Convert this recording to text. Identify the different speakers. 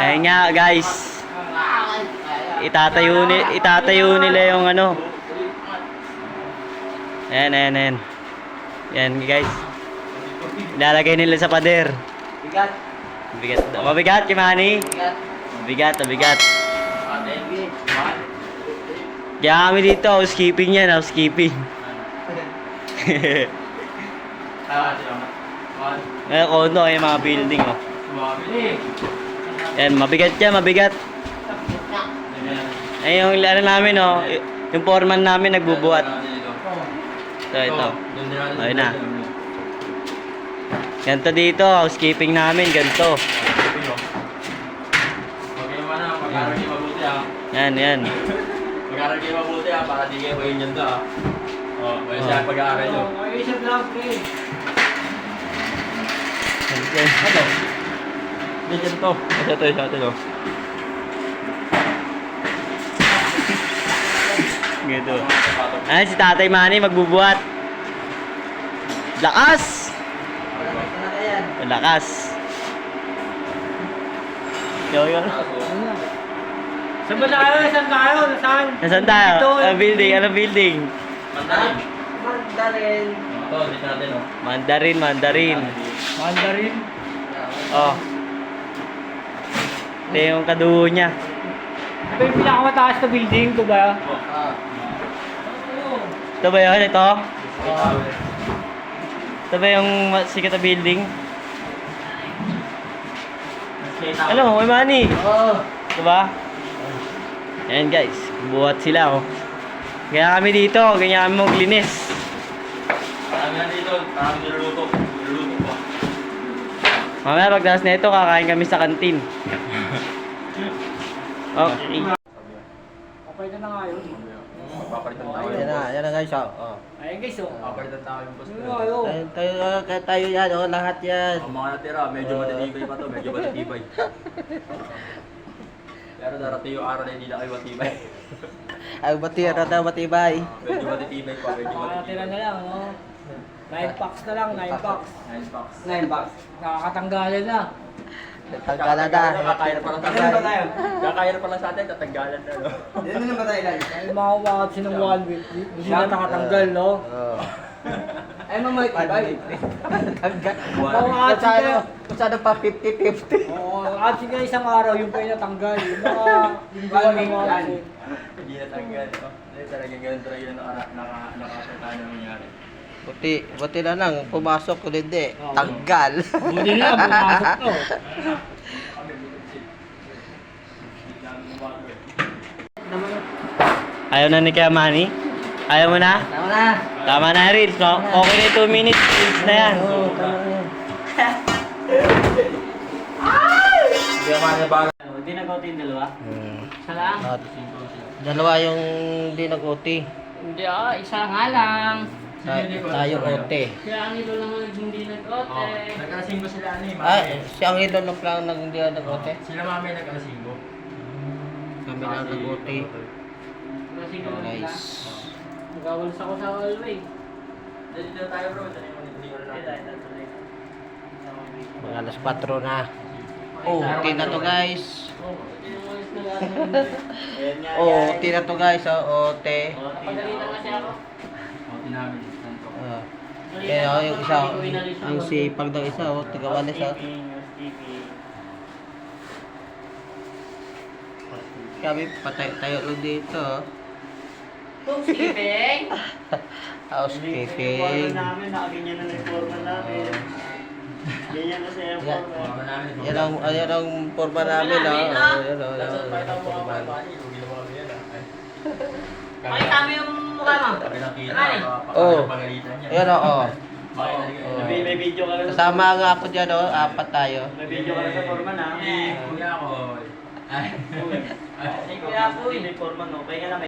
Speaker 1: Ayun nga guys. Itatayo nila yung ano. Ayan. Yan guys. Ilalagay nila sa pader.
Speaker 2: Bigat.
Speaker 1: Mabigat, Kimani? Mabigat. Kaya kami dito, housekeeping yan, housekeeping. Ngayon, kondo, yung mga building, oh. Yan, mabigat yan, mabigat. Ay, yung ano namin, oh, yung foreman namin nagbubuhat. Ito. Ayun na. Ganito dito, housekeeping namin, ganito. Yan.
Speaker 3: Mag-aaral kayo mabuti para di kayo kayo nyo da. May siya pag-aaral nyo.
Speaker 2: May isa vlog eh.
Speaker 3: Ito. Ganyan to. Ito.
Speaker 1: Ganito. Ayan, si Tatay Manny magbubuhat. Lakas! Lakas. Yo.
Speaker 2: Saan ba tayo? Saan tayo?
Speaker 1: Nasaan tayo? Anong building?
Speaker 2: Mandarin.
Speaker 3: Ito, dito natin o.
Speaker 1: Mandarin. Oh. Ito yung kaduho niya.
Speaker 2: Ito yung pinakamataas na building ko ba?
Speaker 1: Ito ba yun? Ito ba yung sikat na building? Ano? May money. Ito ba? Ayan guys. Buhat sila oh. Kaya kami dito. Ganyan kami maglinis.
Speaker 3: Marami na dito. Marami niluluto. Niluluto pa.
Speaker 1: Mamaya pagdalas na ito, kakain kami sa kantin. Okay.
Speaker 2: Papalitan na nga yun.
Speaker 3: Magpapalitan tayo.
Speaker 4: Yan na guys, oh.
Speaker 2: Ayun guys oh.
Speaker 3: Magpapalitan tayo yung post.
Speaker 4: Tayo yan, oh, lahat yan.
Speaker 3: Ang mga natira, medyo matitibay pa to. Medyo matitibay. Pero darating yung araw na hindi na kayo matibay.
Speaker 4: Ay, batira na matibay.
Speaker 3: Medyo matitibay pa. Medyo
Speaker 2: Nakakatira
Speaker 3: matitibay.
Speaker 2: na lang oh. 9 packs na lang, 9 packs.
Speaker 3: 9 packs.
Speaker 2: 9 packs. Nakakatanggalan na.
Speaker 4: Tanggalan na.
Speaker 3: Kakaya pa lang sa atin. Kakaya pa lang sa atin, tatanggalan na. No?
Speaker 2: Yan na ba tayo lang? Ay, makawakad siya ng 1 week. Hindi na nakatanggal, no?
Speaker 4: Oh.
Speaker 2: Ay, mamay, tibay.
Speaker 4: Tanggal.
Speaker 2: Makawakad siya.
Speaker 4: Masyado pa 50-50.
Speaker 2: Oo, at siya isang araw yung pa natanggal. Yung mga lingguan ng mga kasi.
Speaker 3: Hindi natanggal. No? Hindi talagang ganun talaga yung nakakita na nangyari.
Speaker 4: Buti na lang, pumasok ko hindi. Tanggal.
Speaker 2: Buti na, pumasok to.
Speaker 1: Ayaw na ni Kuya Manny? Ayaw mo na?
Speaker 4: Tama na.
Speaker 1: Tama na Reels, no? Okay na yung 2 minutes. Reels na yan.
Speaker 4: Oo, tama na yan.
Speaker 3: Hindi naman na bago.
Speaker 1: Hindi nag-out yung dalawa?
Speaker 2: Isa lang?
Speaker 4: Dalawa yung di nag-OT.
Speaker 2: Hindi isa nga lang.
Speaker 4: Tayo OT.
Speaker 2: Kaya ang ilo lang hindi nag-ote.
Speaker 3: Nagkalasinggo sila ano eh.
Speaker 4: Ay, siyang ilo lang lang hindi nag-OT.
Speaker 3: Sila mami nagkalasinggo.
Speaker 4: Kami lang nag-OT.
Speaker 2: Kasi
Speaker 4: Guys.
Speaker 2: Magawalas ako sa hallway.
Speaker 3: Dito na tayo bro. Hindi ko na natin.
Speaker 4: Mga alas 4 na. Oh, OT na to guys. OT na to guys, OT.
Speaker 2: Pagalitan kasi ako.
Speaker 3: Namin.
Speaker 4: Yung isa, yung sipag ng isa, tagawalis Kami patay tayo lang dito.
Speaker 2: Housekeeping?
Speaker 4: Housekeeping.
Speaker 1: namin, nakaganyan na ng forma namin. Ganyan na siya yung forma.
Speaker 4: Yan ang forma namin, Yan ang forma.
Speaker 2: Makita mo yung mukha mo?
Speaker 4: Oh. Yan oo.
Speaker 1: May video ka na sa
Speaker 4: Kasama nga ako dyan, 4 tayo.
Speaker 1: May video ka na sa forma na.
Speaker 3: Kuya ko.
Speaker 1: Ay, kuya po, may forma no. Kaya lang